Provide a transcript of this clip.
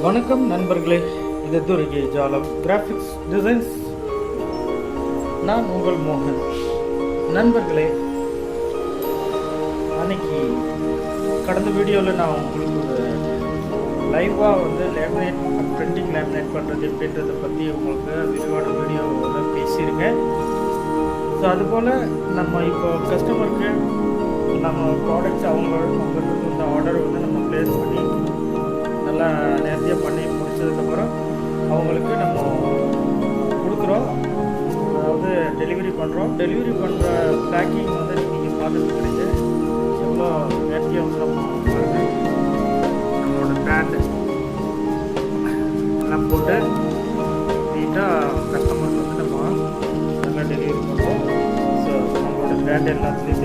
வணக்கம் நண்பர்களே, இது துருகி ஜாலம் கிராஃபிக்ஸ் டிசைன்ஸ். நான் உங்கள் மோகன். நண்பர்களே, அன்னைக்கு கடந்த வீடியோவில் நான் உங்களுக்கு ஒரு லைவாக லேமினேட் பிரிண்டிங் லேமினேட் பண்ணுறது எப்படின்றத பற்றி உங்களுக்கு விரிவான வீடியோவில் பேசியிருக்கேன். ஸோ அதுபோல் நம்ம இப்போ கஸ்டமருக்கு நம்ம ப்ராடக்ட்ஸ் அவங்களுக்கு இந்த ஆர்டர் நம்ம ப்ளேஸ் பண்ணி நல்லா நேர்த்தியாக பண்ணி முடிச்சதுக்கப்புறம் அவங்களுக்கு நம்ம கொடுக்குறோம். அதாவது டெலிவரி பண்ணுறோம். டெலிவரி பண்ணுற பேக்கிங் நீங்கள் பார்த்துருக்கீங்க எவ்வளோ நேர்த்தியாக நம்ம பாருங்கள். நம்மளோட பிராண்டு எல்லாம் போட்டு நீட்டாக கஸ்டமருக்கு நம்ம நல்லா டெலிவரி பண்ணுறோம். ஸோ நம்மளோட பிராண்ட் எல்லாத்துலேயும்